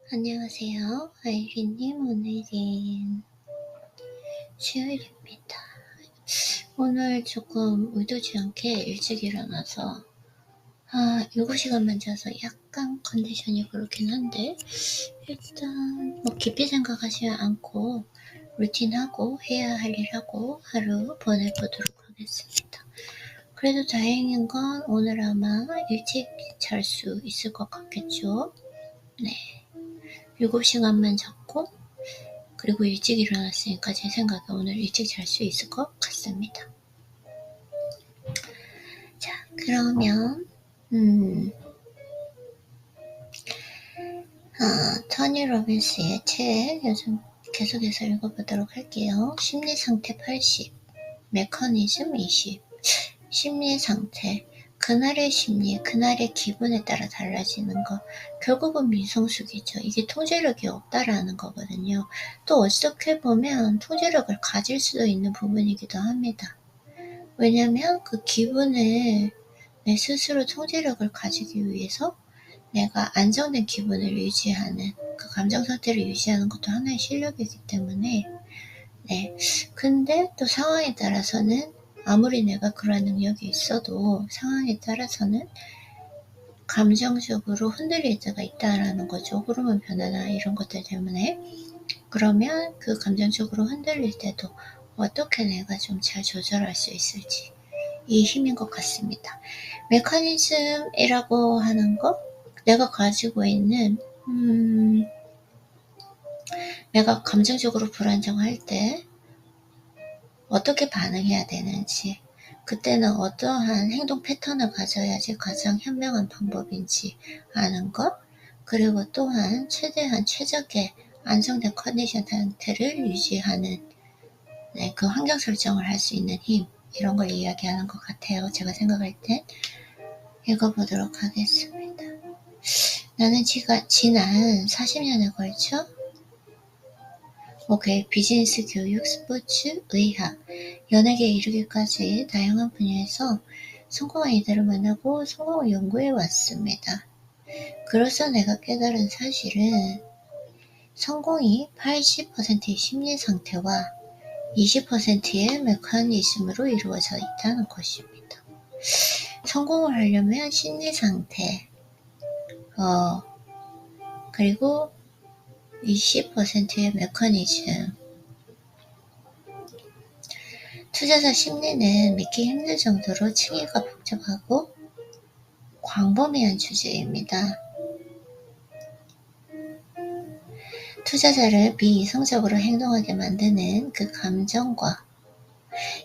안녕하세요. 아이린님, 오늘은 수요일입니다. 오늘 조금 의도치 않게 일찍 일어나서 7시간만 자서 약간 컨디션이 그렇긴 한데 일단 깊이 생각하지 않고 루틴하고 해야 할 일하고 하루 보내보도록 하겠습니다. 그래도 다행인 건 오늘 아마 일찍 잘 수 있을 것 같겠죠? 네. 7시간만 잤고 그리고 일찍 일어났으니까 제 생각에 오늘 일찍 잘 수 있을 것 같습니다. 자, 그러면 토니 로빈스의 책 요즘 계속해서 읽어보도록 할게요. 심리상태 80, 메커니즘 20. 심리상태, 그날의 심리, 그날의 기분에 따라 달라지는 거. 결국은 미성숙이죠. 이게 통제력이 없다라는 거거든요. 또 어떻게 보면 통제력을 가질 수도 있는 부분이기도 합니다. 왜냐면 그 기분을 내 스스로 통제력을 가지기 위해서 내가 안정된 기분을 유지하는, 그 감정 상태를 유지하는 것도 하나의 실력이기 때문에 근데 또 상황에 따라서는 아무리 내가 그런 능력이 있어도 상황에 따라서는 감정적으로 흔들릴 때가 있다라는 거죠. 호르몬 변화나 이런 것들 때문에. 그러면 그 감정적으로 흔들릴 때도 어떻게 내가 좀 잘 조절할 수 있을지, 이 힘인 것 같습니다. 메커니즘이라고 하는 거, 내가 가지고 있는 내가 감정적으로 불안정할 때 어떻게 반응해야 되는지, 그때는 어떠한 행동 패턴을 가져야지 가장 현명한 방법인지 아는 것, 그리고 또한 최대한 최적의 안정된 컨디션 상태를 유지하는 그 환경 설정을 할 수 있는 힘, 이런 걸 이야기하는 것 같아요. 제가 생각할 땐. 읽어보도록 하겠습니다. 나는 지난 40년에 걸쳐 비즈니스, 교육, 스포츠, 의학, 연예계에 이르기까지 다양한 분야에서 성공한 이들을 만나고 성공을 연구해 왔습니다. 그래서 내가 깨달은 사실은 성공이 80%의 심리 상태와 20%의 메커니즘으로 이루어져 있다는 것입니다. 성공을 하려면 심리 상태, 그리고 20%의 메커니즘. 투자자 심리는 믿기 힘들 정도로 층위가 복잡하고 광범위한 주제입니다. 투자자를 비이성적으로 행동하게 만드는 그 감정과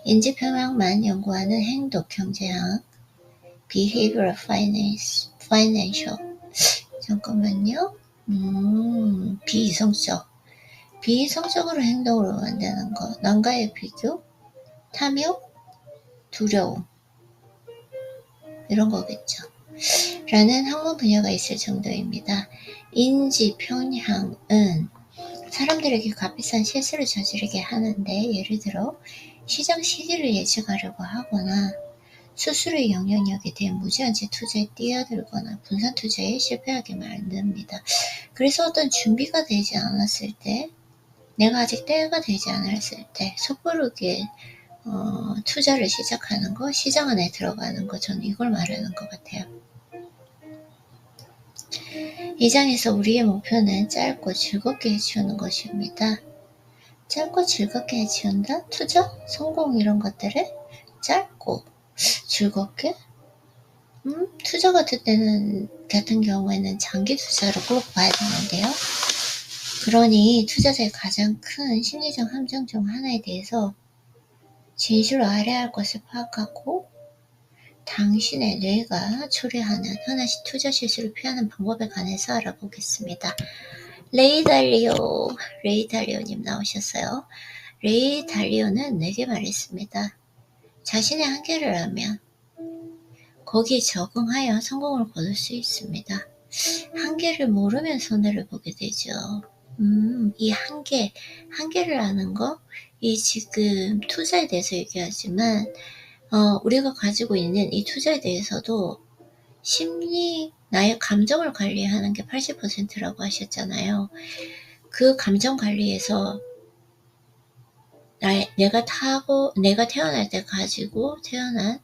인지표명만 연구하는 행동 경제학, Behavioral Financial. 잠깐만요. 비이성적으로 행동으로 만드는 거. 남과의 비교, 탐욕, 두려움, 이런 거겠죠. 라는 학문 분야가 있을 정도입니다. 인지편향은 사람들에게 값비싼 실수를 저지르게 하는데, 예를 들어 시장 시기를 예측하려고 하거나 수수료의 영향력에 대한 무지한 제 투자에 뛰어들거나 분산 투자에 실패하게 만듭니다. 그래서 어떤 준비가 되지 않았을 때, 내가 아직 때가 되지 않았을 때 섣부르게 투자를 시작하는 거, 시장 안에 들어가는 거, 저는 이걸 말하는 것 같아요. 이 장에서 우리의 목표는 짧고 즐겁게 해치우는 것입니다. 짧고 즐겁게 해치운다? 투자? 성공 이런 것들을 짧고 즐겁게? 투자 같은 경우에는 장기 투자로 꼭 봐야 되는데요. 그러니 투자자의 가장 큰 심리적 함정 중 하나에 대해서 진실로 알아야 할 것을 파악하고 당신의 뇌가 초래하는 하나씩 투자 실수를 피하는 방법에 관해서 알아보겠습니다. 레이 달리오님 나오셨어요. 레이 달리오는 내게 말했습니다. 자신의 한계를 알면 거기에 적응하여 성공을 거둘 수 있습니다. 한계를 모르면 손해를 보게 되죠. 이 한계를 아는 거, 이 지금 투자에 대해서 얘기하지만 우리가 가지고 있는 이 투자에 대해서도 나의 감정을 관리하는 게 80%라고 하셨잖아요. 그 감정 관리에서 내가 태어날 때 가지고 태어난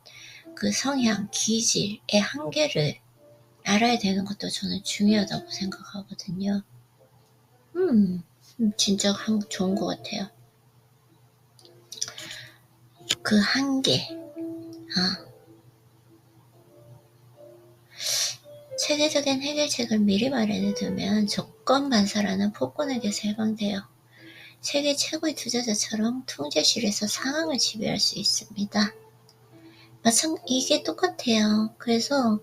그 성향, 기질의 한계를 알아야 되는 것도 저는 중요하다고 생각하거든요. 진짜 좋은 것 같아요. 그 한계. 체계적인 해결책을 미리 마련해두면 조건반사라는 폭군에게서 해방돼요. 세계 최고의 투자자처럼 통제실에서 상황을 지배할 수 있습니다. 이게 똑같아요. 그래서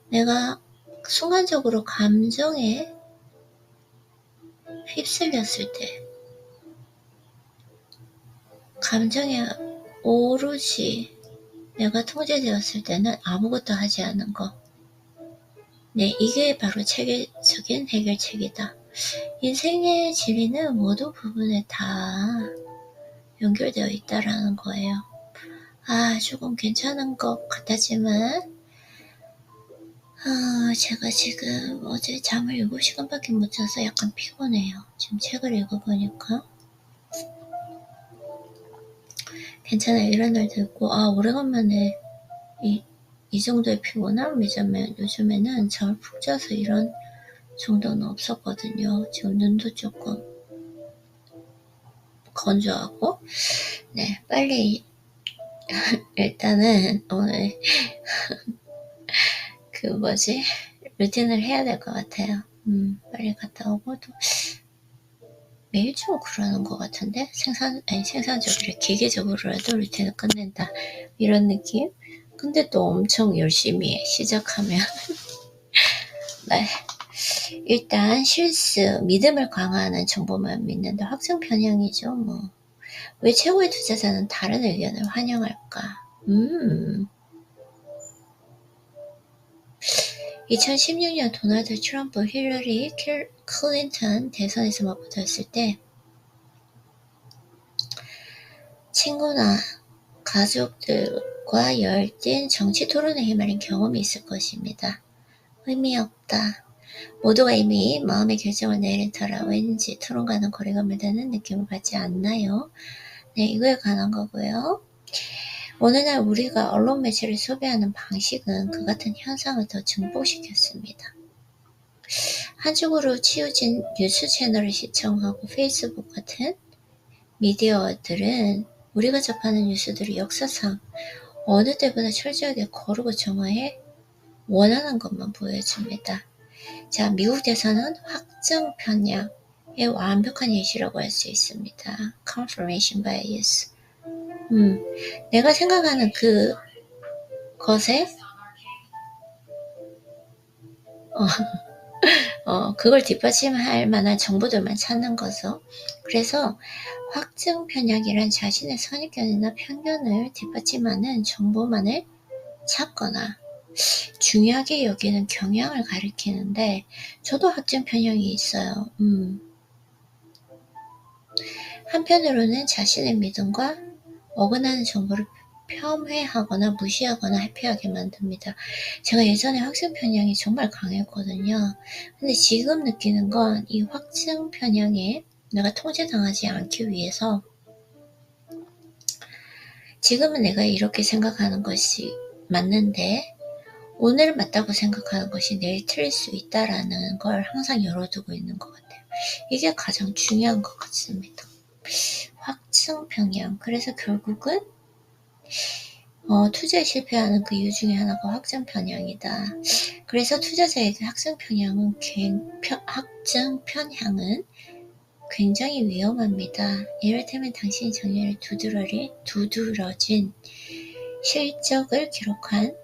내가 순간적으로 감정에 휩쓸렸을 때, 감정에 오롯이 내가 통제되었을 때는 아무것도 하지 않은 거. 네, 이게 바로 체계적인 해결책이다. 인생의 진리는 모든 부분에 다 연결되어 있다라는 거예요. 조금 괜찮은 것 같았지만 제가 지금 어제 잠을 7시간밖에 못 자서 약간 피곤해요. 지금 책을 읽어보니까 괜찮아요. 이런 날도 있고 오래간만에 이 정도의 피곤함이자면 요즘에는 잠을 푹 자서 이런 정도는 없었거든요. 지금 눈도 조금 건조하고 네, 빨리 일단은 오늘 루틴을 해야 될 것 같아요. 빨리 갔다 오고 또 매일 좀 그러는 것 같은데 생산적으로 기계적으로라도 루틴을 끝낸다 이런 느낌. 근데 또 엄청 열심히 시작하면 네. 일단 실수, 믿음을 강화하는 정보만 믿는다. 확정 편향이죠. 왜 최고의 투자자는 다른 의견을 환영할까? 2016년 도널드 트럼프, 힐러리 클린턴 대선에서 맞붙었을 때 친구나 가족들과 열띤 정치 토론에 휘말린 경험이 있을 것입니다. 의미 없다. 모두가 이미 마음의 결정을 내린 터라 왠지 토론과는 거리감을 두는 느낌을 받지 않나요? 네, 이거에 관한 거고요. 오늘날 우리가 언론 매체를 소비하는 방식은 그 같은 현상을 더 증폭시켰습니다. 한쪽으로 치우친 뉴스 채널을 시청하고 페이스북 같은 미디어들은 우리가 접하는 뉴스들을 역사상 어느 때보다 철저하게 거르고 정화해 원하는 것만 보여줍니다. 자, 미국 대선은 확정 편향의 완벽한 예시라고 할 수 있습니다. confirmation bias. 내가 생각하는 그것에 그걸 뒷받침할 만한 정보들만 찾는 거죠. 그래서 확증 편향이란 자신의 선입견이나 편견을 뒷받침하는 정보만을 찾거나 중요하게 여기는 경향을 가리키는데 저도 확증 편향이 있어요. 한편으로는 자신의 믿음과 어긋나는 정보를 폄훼하거나 무시하거나 회피하게 만듭니다. 제가 예전에 확증 편향이 정말 강했거든요. 근데 지금 느끼는 건 이 확증 편향에 내가 통제당하지 않기 위해서 지금은 내가 이렇게 생각하는 것이 맞는데 오늘 맞다고 생각하는 것이 내일 틀릴 수 있다라는 걸 항상 열어두고 있는 것 같아요. 이게 가장 중요한 것 같습니다. 확증 편향. 그래서 결국은 투자에 실패하는 그 이유 중에 하나가 확증 편향이다. 그래서 투자자에게 확증 편향은 굉장히 위험합니다. 이를테면 당신이 작년에 두드러진 실적을 기록한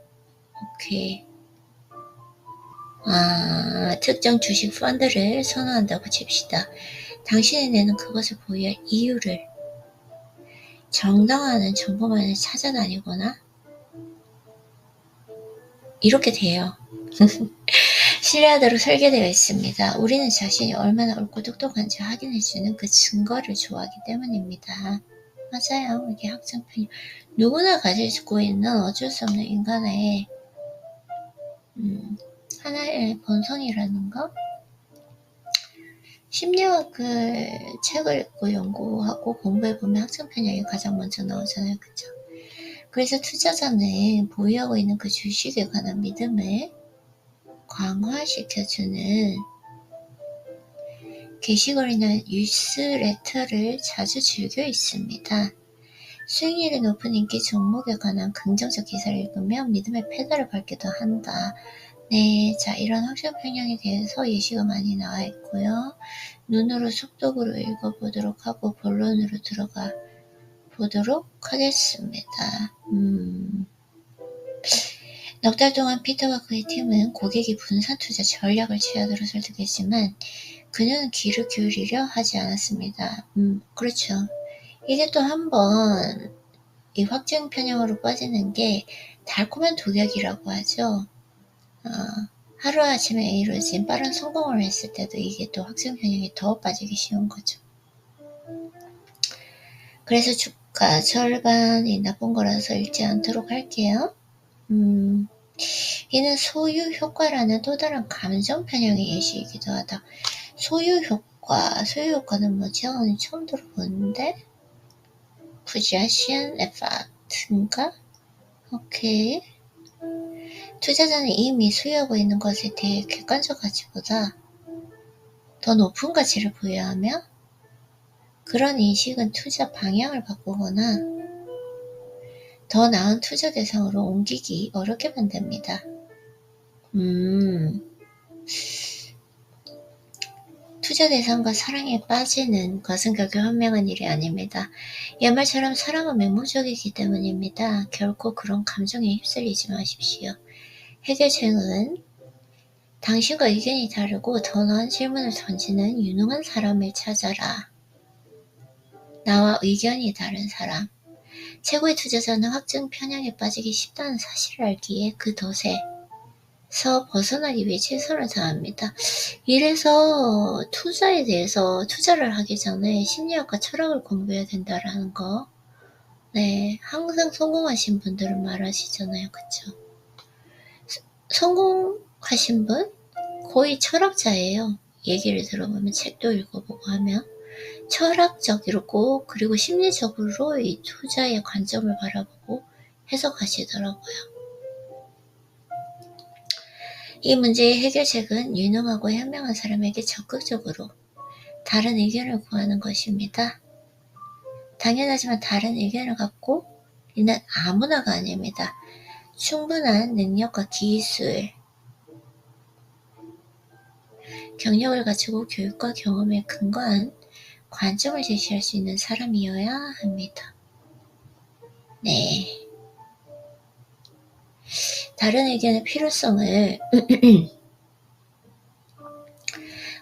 특정 주식 펀드를 선호한다고 칩시다. 당신이 내는 그것을 보유할 이유를 정당화하는 정보만을 찾아다니거나 이렇게 돼요. 신뢰하도록 설계되어 있습니다. 우리는 자신이 얼마나 옳고 똑똑한지 확인해주는 그 증거를 좋아하기 때문입니다. 맞아요. 이게 확증편이 누구나 가지고 있는 어쩔 수 없는 인간의 하나의 본성이라는 거. 심리학을 책을 읽고 연구하고 공부해보면 학습 편향이 가장 먼저 나오잖아요. 그쵸? 그래서 투자자는 보유하고 있는 그 주식에 관한 믿음을 강화시켜주는 게시글이나 뉴스레터를 자주 즐겨 있습니다. 수익률이 높은 인기 종목에 관한 긍정적 기사를 읽으면 믿음의 페달을 밟기도 한다. 네, 자, 이런 학습 편향에 대해서 예시가 많이 나와 있고요. 눈으로 속독으로 읽어보도록 하고 본론으로 들어가 보도록 하겠습니다. 넉 달 동안 피터와 그의 팀은 고객이 분산 투자 전략을 취하도록 설득했지만 그녀는 귀를 기울이려 하지 않았습니다. 그렇죠. 이게 또 한번 이 확증 편향으로 빠지는 게 달콤한 독약이라고 하죠. 하루아침에 이루어진 빠른 성공을 했을 때도 이게 또 확증 편향이 더 빠지기 쉬운 거죠. 그래서 주가 절반이 나쁜 거라서 읽지 않도록 할게요. 이는 소유 효과라는 또 다른 감정 편향의 예시이기도 하다. 소유 효과는 뭐죠? 처음 들어보는데? 부자시안 에파트인가? 오케이. 투자자는 이미 소유하고 있는 것에 대해 객관적 가치보다 더 높은 가치를 부여하며 그런 인식은 투자 방향을 바꾸거나 더 나은 투자 대상으로 옮기기 어렵게 만듭니다. 투자 대상과 사랑에 빠지는 것은 결코 현명한 일이 아닙니다. 옛말처럼 사랑은 맹목적이기 때문입니다. 결코 그런 감정에 휩쓸리지 마십시오. 해결책은 당신과 의견이 다르고 더 나은 질문을 던지는 유능한 사람을 찾아라. 나와 의견이 다른 사람. 최고의 투자자는 확증 편향에 빠지기 쉽다는 사실을 알기에 그 덫에서 벗어나기 위해 최선을 다합니다. 이래서 투자에 대해서 투자를 하기 전에 심리학과 철학을 공부해야 된다라는 거. 네, 항상 성공하신 분들은 말하시잖아요. 그쵸? 성공하신 분? 거의 철학자예요. 얘기를 들어보면 책도 읽어보고 하면 철학적이고 그리고 심리적으로 이 투자의 관점을 바라보고 해석하시더라고요. 이 문제의 해결책은 유능하고 현명한 사람에게 적극적으로 다른 의견을 구하는 것입니다. 당연하지만 다른 의견을 갖고 있는 아무나가 아닙니다. 충분한 능력과 기술, 경력을 가지고 교육과 경험에 근거한 관점을 제시할 수 있는 사람이어야 합니다. 네. 다른 의견의 필요성을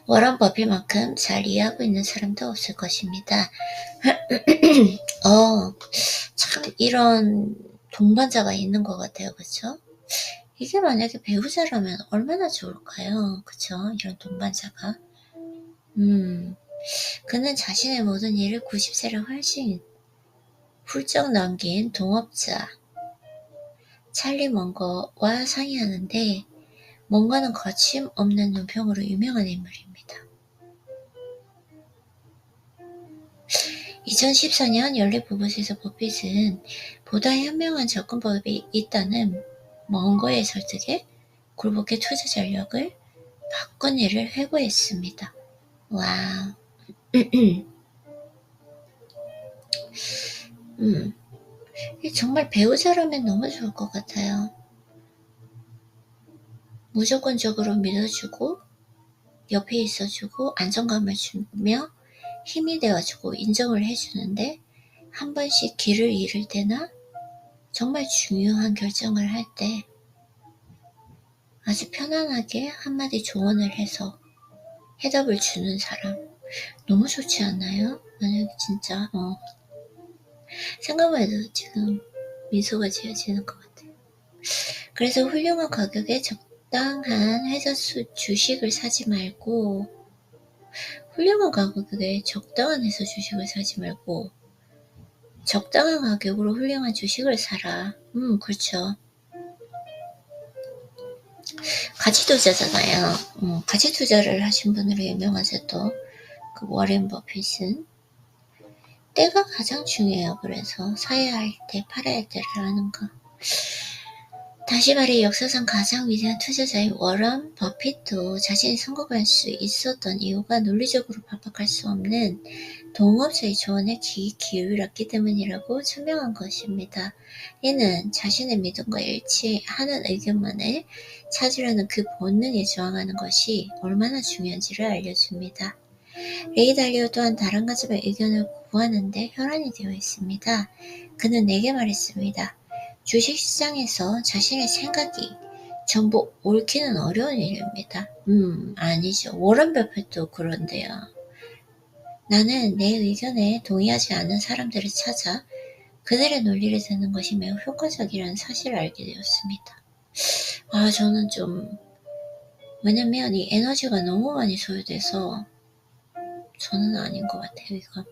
워런 버핏만큼 잘 이해하고 있는 사람도 없을 것입니다. 참 이런 동반자가 있는 것 같아요. 그쵸? 이게 만약에 배우자라면 얼마나 좋을까요? 그쵸? 이런 동반자가. 그는 자신의 모든 일을 90세를 훨씬 훌쩍 넘긴 동업자 찰리 먼거와 상의하는데 뭔가는 거침없는 논평으로 유명한 인물입니다. 2014년 연립부부에서 버핏은 보다 현명한 접근법이 있다는 먼거의 설득에 굴복해 투자 전략을 바꾼 일을 회고했습니다. 와우. 정말 배우자라면 너무 좋을 것 같아요. 무조건적으로 믿어주고 옆에 있어주고 안정감을 주며 힘이 되어주고 인정을 해주는데 한 번씩 길을 잃을 때나 정말 중요한 결정을 할 때 아주 편안하게 한마디 조언을 해서 해답을 주는 사람. 너무 좋지 않나요? 만약에 진짜 생각만 해도 지금 미소가 지어지는 것 같아요. 그래서 훌륭한 가격에 적당한 회사 주식을 사지 말고 훌륭한 가격에 적당한 회사 주식을 사지 말고 적당한 가격으로 훌륭한 주식을 사라. 그렇죠. 가치 투자잖아요. 가치 투자를 하신 분으로 유명하죠. 또 그 워렌 버핏은 때가 가장 중요해요. 그래서 사야 할 때, 팔아야 할 때를 아는 거. 다시 말해 역사상 가장 위대한 투자자인 워런 버핏도 자신이 성공할 수 있었던 이유가 논리적으로 반박할 수 없는 동업자의 조언에 기울였기 때문이라고 설명한 것입니다. 이는 자신의 믿음과 일치하는 의견만을 찾으려는 그 본능에 저항하는 것이 얼마나 중요한지를 알려줍니다. 레이 달리오 또한 다른 가족의 의견을 구하는데 혈안이 되어 있습니다. 그는 내게 말했습니다. 주식시장에서 자신의 생각이 전부 옳기는 어려운 일입니다. 아니죠. 워런 버핏도 그런데요. 나는 내 의견에 동의하지 않는 사람들을 찾아 그들의 논리를 듣는 것이 매우 효과적이라는 사실을 알게 되었습니다. 저는 왜냐면 이 에너지가 너무 많이 소요돼서 저는 아닌 것 같아요, 이거.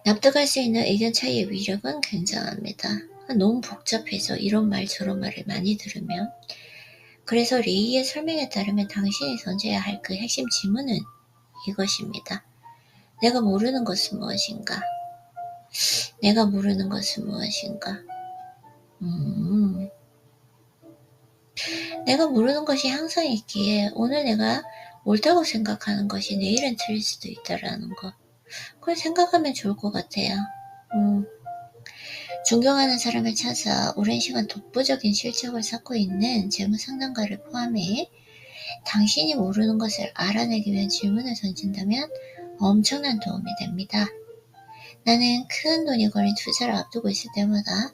납득할 수 있는 의견 차이의 위력은 굉장합니다. 너무 복잡해서 이런 말 저런 말을 많이 들으면. 그래서 레이의 설명에 따르면 당신이 던져야 할 그 핵심 질문은 이것입니다. 내가 모르는 것은 무엇인가? 내가 모르는 것은 무엇인가? 내가 모르는 것이 항상 있기에 오늘 내가 옳다고 생각하는 것이 내일은 틀릴 수도 있다라는 것. 그걸 생각하면 좋을 것 같아요. 존경하는 사람을 찾아 오랜 시간 독보적인 실적을 쌓고 있는 재무상담가를 포함해 당신이 모르는 것을 알아내기 위한 질문을 던진다면 엄청난 도움이 됩니다. 나는 큰 돈이 걸린 투자를 앞두고 있을 때마다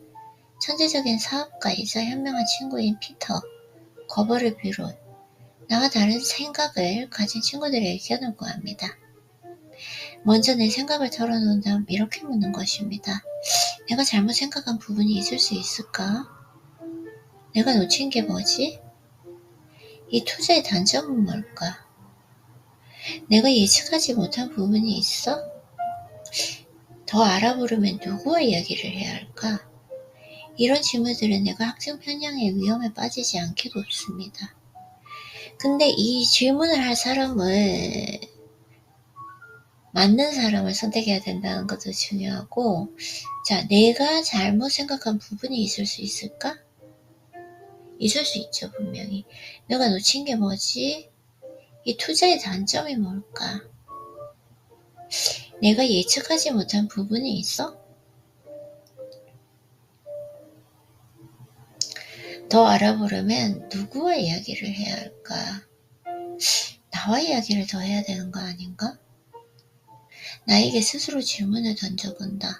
천재적인 사업가이자 현명한 친구인 피터 거버를 비롯 나와 다른 생각을 가진 친구들의 의견을 구합니다. 먼저 내 생각을 털어놓은 다음 이렇게 묻는 것입니다. 내가 잘못 생각한 부분이 있을 수 있을까? 내가 놓친 게 뭐지? 이 투자의 단점은 뭘까? 내가 예측하지 못한 부분이 있어? 더 알아보려면 누구와 이야기를 해야 할까? 이런 질문들은 내가 학생 편향의 위험에 빠지지 않게 돕습니다. 근데 이 질문을 할 사람을 맞는 사람을 선택해야 된다는 것도 중요하고, 자, 내가 잘못 생각한 부분이 있을 수 있을까? 있을 수 있죠, 분명히. 내가 놓친 게 뭐지? 이 투자의 단점이 뭘까? 내가 예측하지 못한 부분이 있어? 더 알아보려면 누구와 이야기를 해야 할까? 나와 이야기를 더 해야 되는 거 아닌가? 나에게 스스로 질문을 던져본다.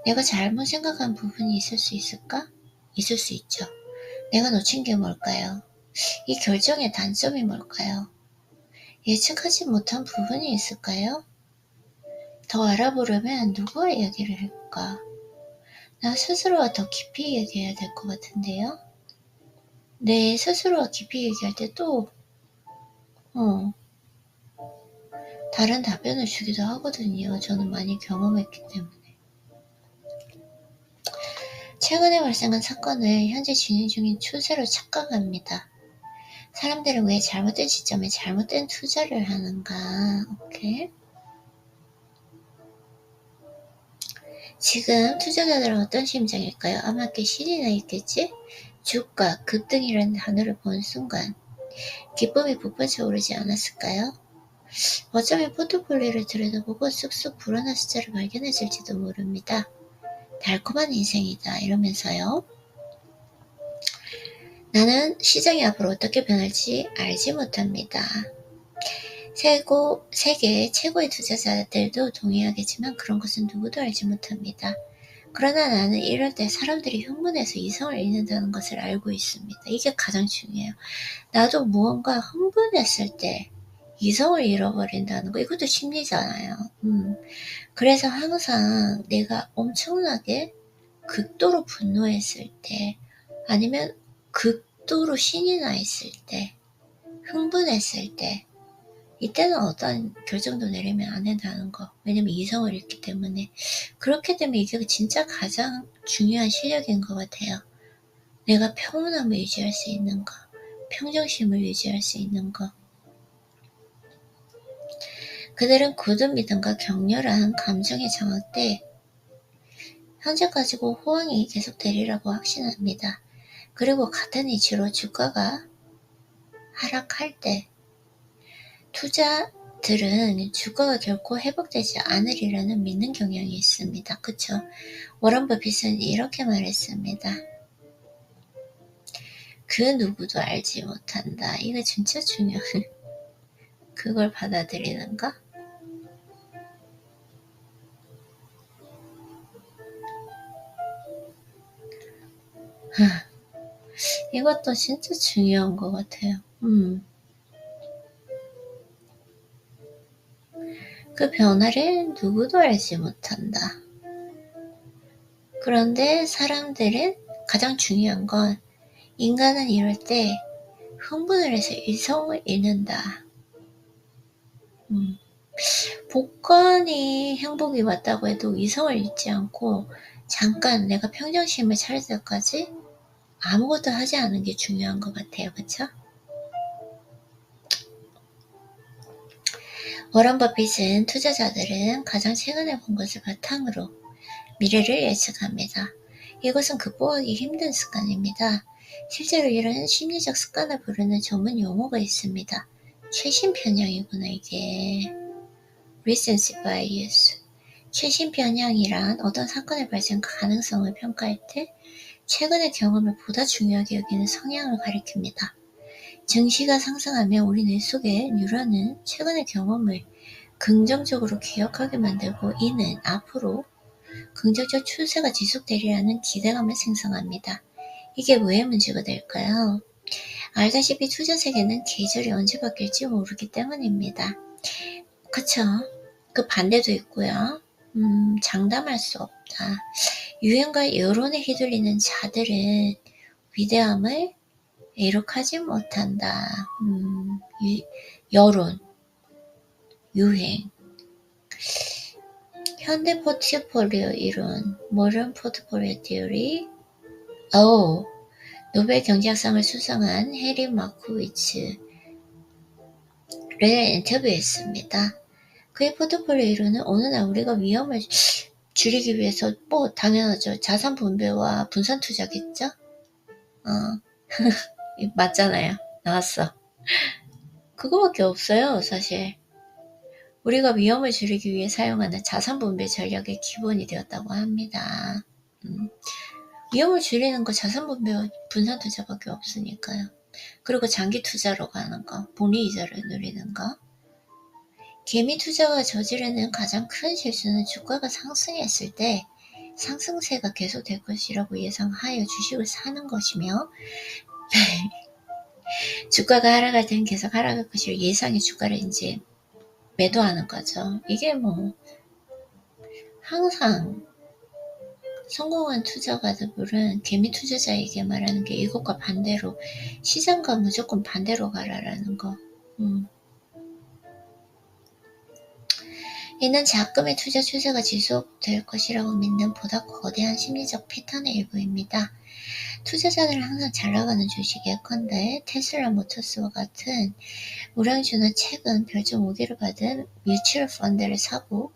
내가 잘못 생각한 부분이 있을 수 있을까? 있을 수 있죠. 내가 놓친 게 뭘까요? 이 결정의 단점이 뭘까요? 예측하지 못한 부분이 있을까요? 더 알아보려면 누구와 이야기를 할까? 나 스스로와 더 깊이 얘기해야 될 것 같은데요? 내 스스로와 깊이 얘기할 때 또 다른 답변을 주기도 하거든요. 저는 많이 경험했기 때문에. 최근에 발생한 사건을 현재 진행 중인 추세로 착각합니다. 사람들은 왜 잘못된 시점에 잘못된 투자를 하는가? 오케이. 지금 투자자들은 어떤 심정일까요? 아마 꽤 신이 나 있겠지? 주가 급등이라는 단어를 본 순간 기쁨이 북받쳐 오르지 않았을까요? 어쩌면 포트폴리오를 들여다보고 쑥쑥 불어난 숫자를 발견했을지도 모릅니다. 달콤한 인생이다 이러면서요. 나는 시장이 앞으로 어떻게 변할지 알지 못합니다. 세계 최고의 투자자들도 동의하겠지만 그런 것은 누구도 알지 못합니다. 그러나 나는 이럴 때 사람들이 흥분해서 이성을 잃는다는 것을 알고 있습니다. 이게 가장 중요해요. 나도 무언가 흥분했을 때 이성을 잃어버린다는 거, 이것도 심리잖아요. 그래서 항상 내가 엄청나게 극도로 분노했을 때, 아니면 극도로 신이 나 있을 때, 흥분했을 때, 이때는 어떤 결정도 내리면 안 된다는 거. 왜냐면 이성을 잃기 때문에. 그렇기 때문에 이게 진짜 가장 중요한 실력인 것 같아요. 내가 평온함을 유지할 수 있는 거, 평정심을 유지할 수 있는 거. 그들은 굳은 믿음과 격렬한 감정의 장악 때 현재 가지고 호황이 계속되리라고 확신합니다. 그리고 같은 이치로 주가가 하락할 때 투자들은 주가가 결코 회복되지 않으리라는 믿는 경향이 있습니다. 그쵸? 워런 버핏은 이렇게 말했습니다. 그 누구도 알지 못한다. 이거 진짜 중요해. 그걸 받아들이는가? 이것도 진짜 중요한 것 같아요. 그 변화를 누구도 알지 못한다. 그런데 사람들은 가장 중요한 건 인간은 이럴 때 흥분을 해서 이성을 잃는다. 복권이 행복이 왔다고 해도 이성을 잃지 않고 잠깐 내가 평정심을 차릴 때까지 아무것도 하지 않은 게 중요한 것 같아요. 그쵸? 워런 버핏은 투자자들은 가장 최근에 본 것을 바탕으로 미래를 예측합니다. 이것은 극복하기 힘든 습관입니다. 실제로 이런 심리적 습관을 부르는 전문 용어가 있습니다. 최신 편향이구나 이게. recency bias. 최신 편향이란 어떤 사건의 발생 가능성을 평가할 때 최근의 경험을 보다 중요하게 여기는 성향을 가리킵니다. 증시가 상승하면 우리 뇌 속의 뉴런은 최근의 경험을 긍정적으로 기억하게 만들고 이는 앞으로 긍정적 추세가 지속되리라는 기대감을 생성합니다. 이게 왜 문제가 될까요? 알다시피 투자 세계는 계절이 언제 바뀔지 모르기 때문입니다. 그쵸? 그 반대도 있고요. 장담할 수 없다. 유행과 여론에 휘둘리는 자들은 위대함을 이룩하지 못한다. 여론, 유행. 현대 포트폴리오 이론, 모던 포트폴리오 티어리. 노벨 경제학상을 수상한 해리 마코비츠를 인터뷰했습니다. 그의 포트폴리오 이론은 어느 날 우리가 위험을 줄이기 위해서 당연하죠. 자산 분배와 분산 투자겠죠? 맞잖아요. 나왔어. 그거밖에 없어요, 사실. 우리가 위험을 줄이기 위해 사용하는 자산 분배 전략의 기본이 되었다고 합니다. 위험을 줄이는 거 자산 분배와 분산 투자밖에 없으니까요. 그리고 장기 투자로 가는 거, 복리 이자를 누리는 거. 개미 투자가 저지르는 가장 큰 실수는 주가가 상승했을 때 상승세가 계속될 것이라고 예상하여 주식을 사는 것이며 주가가 하락할 때는 계속 하락할 것이라 예상의 주가를 이제 매도하는 거죠. 이게 항상 성공한 투자가들은 개미 투자자에게 말하는 게 이것과 반대로 시장과 무조건 반대로 가라라는 거. 이는 자금의 투자 추세가 지속될 것이라고 믿는 보다 거대한 심리적 패턴의 일부입니다. 투자자들은 항상 잘나가는 주식 예컨대 테슬라 모터스와 같은 우량주는 최근 별점 5개를 받은 뮤추얼 펀드를 사고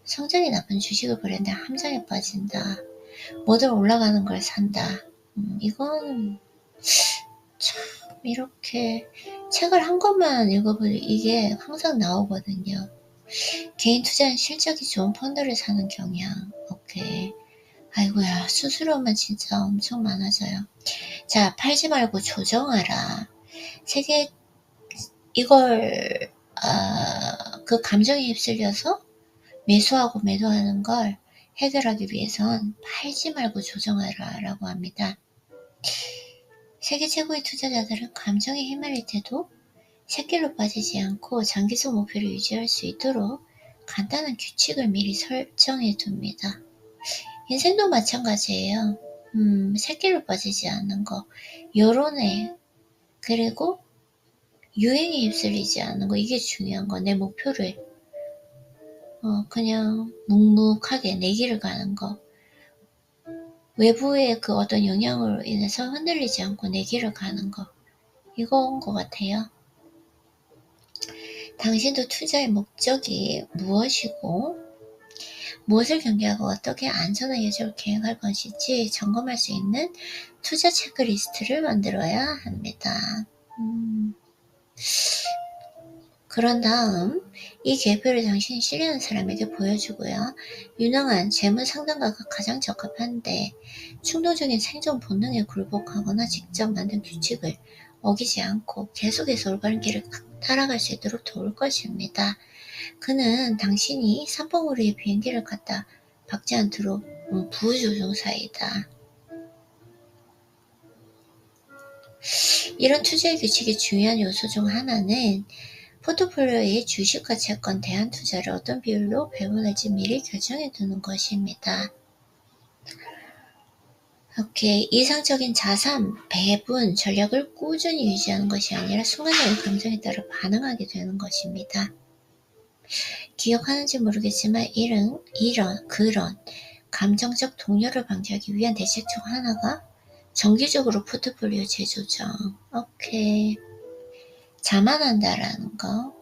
성적이 나쁜 주식을 버렸는데 함정에 빠진다. 뭐든 올라가는 걸 산다. 이건 참 이렇게 책을 한 권만 읽어보니 이게 항상 나오거든요. 개인 투자는 실적이 좋은 펀드를 사는 경향. 오케이. 아이고야, 수수료만 진짜 엄청 많아져요. 자, 팔지 말고 조정하라. 세계 이걸 그 감정에 휩쓸려서 매수하고 매도하는 걸 해결하기 위해선 팔지 말고 조정하라 라고 합니다. 세계 최고의 투자자들은 감정에 휘말릴 때도 샛길로 빠지지 않고 장기적 목표를 유지할 수 있도록 간단한 규칙을 미리 설정해 둡니다. 인생도 마찬가지예요. 샛길로 빠지지 않는 거, 여론에 그리고 유행에 휩쓸리지 않는 거, 이게 중요한 거. 내 목표를 그냥 묵묵하게 내 길을 가는 거. 외부의 그 어떤 영향으로 인해서 흔들리지 않고 내 길을 가는 거. 이거인 것 같아요. 당신도 투자의 목적이 무엇이고 무엇을 경계하고 어떻게 안전한 여정을 계획할 것인지 점검할 수 있는 투자 체크리스트를 만들어야 합니다. 그런 다음 이 계획표를 당신이 신뢰하는 사람에게 보여주고요. 유능한 재무 상담가가 가장 적합한데 충동적인 생존 본능에 굴복하거나 직접 만든 규칙을 어기지 않고 계속해서 올바른 길을 따라갈 수 있도록 도울 것입니다. 그는 당신이 삼봉우리의 비행기를 갖다 박지 않도록 부조종사이다. 이런 투자의 규칙의 중요한 요소 중 하나는 포트폴리오의 주식과 채권, 대한 투자를 어떤 비율로 배분할지 미리 결정해 두는 것입니다. 이렇게 이상적인 자산 배분 전략을 꾸준히 유지하는 것이 아니라 순간적인 감정에 따라 반응하게 되는 것입니다. 기억하는지 모르겠지만 그런 감정적 동요를 방지하기 위한 대책 중 하나가 정기적으로 포트폴리오 재조정. 자만한다라는 거.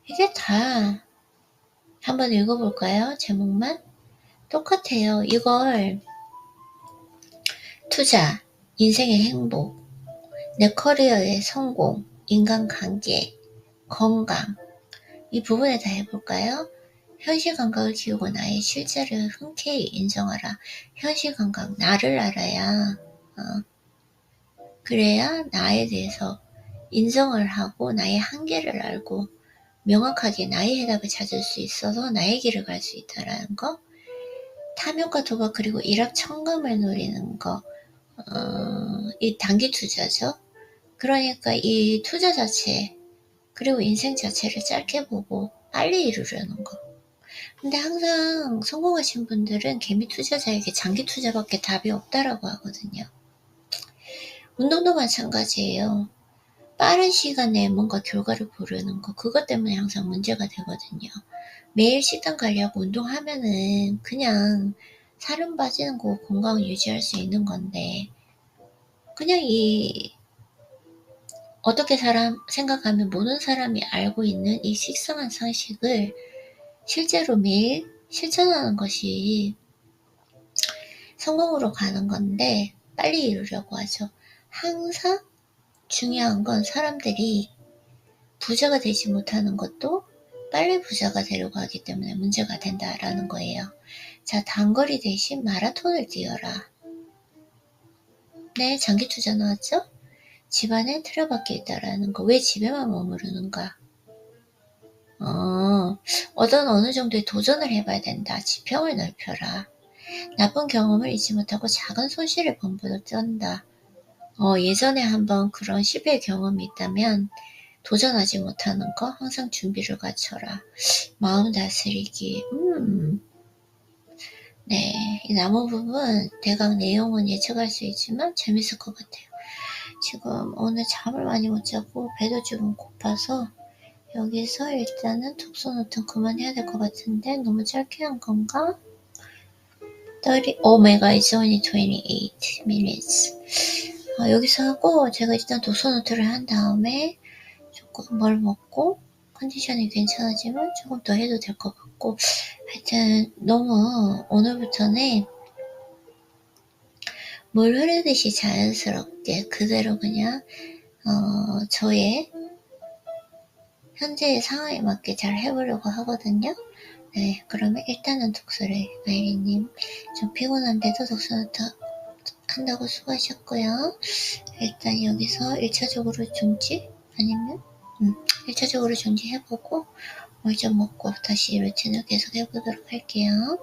이게 다 한번 읽어볼까요? 제목만? 똑같아요. 이걸 투자, 인생의 행복, 내 커리어의 성공, 인간관계, 건강 이 부분에 다 해볼까요? 현실 감각을 키우고 나의 실제를 흔쾌히 인정하라. 현실 감각, 나를 알아야 그래야 나에 대해서 인정을 하고 나의 한계를 알고 명확하게 나의 해답을 찾을 수 있어서 나의 길을 갈 수 있다는 거. 탐욕과 도박 그리고 일확천금을 노리는 거. 이 단기 투자죠. 그러니까 이 투자 자체 그리고 인생 자체를 짧게 보고 빨리 이루려는 거. 근데 항상 성공하신 분들은 개미 투자자에게 장기 투자밖에 답이 없다라고 하거든요. 운동도 마찬가지예요. 빠른 시간 내에 뭔가 결과를 보려는 거 그것 때문에 항상 문제가 되거든요. 매일 식단 관리하고 운동하면은 그냥 살은 빠지는 거 건강을 유지할 수 있는 건데 그냥 어떻게 생각하면 모든 사람이 알고 있는 이 식상한 상식을 실제로 매일 실천하는 것이 성공으로 가는 건데 빨리 이루려고 하죠. 항상 중요한 건 사람들이 부자가 되지 못하는 것도 빨리 부자가 되려고 하기 때문에 문제가 된다라는 거예요. 자, 단거리 대신 마라톤을 뛰어라. 네, 장기 투자 나왔죠? 집안에 틀어박혀 있다라는 거. 왜 집에만 머무르는가? 어느 정도의 도전을 해봐야 된다. 지평을 넓혀라. 나쁜 경험을 잊지 못하고 작은 손실을 번번을 쩐다. 예전에 한번 그런 실패 경험이 있다면 도전하지 못하는 거 항상 준비를 갖춰라. 마음 다스리기. 네, 이 나머지 부분 대강 내용은 예측할 수 있지만 재밌을 것 같아요. 지금 오늘 잠을 많이 못 자고 배도 좀 고파서 여기서 일단은 독서노트는 그만해야 될 것 같은데 너무 짧게 한 건가? Oh my god, it's only 28 minutes. 여기서 하고 제가 일단 독서노트를 한 다음에 조금 뭘 먹고 컨디션이 괜찮아지면 조금 더 해도 될 것 같고 하여튼 너무 오늘부터는 물 흐르듯이 자연스럽게 그대로 그냥 저의 현재의 상황에 맞게 잘 해보려고 하거든요. 네, 그러면 일단은 독서를 마이리님 좀 피곤한데도 독서노트 한다고 수고하셨고요. 일단 여기서 1차적으로 중지 아니면 1차적으로 중지해보고 뭘 좀 먹고 다시 루틴을 계속 해보도록 할게요.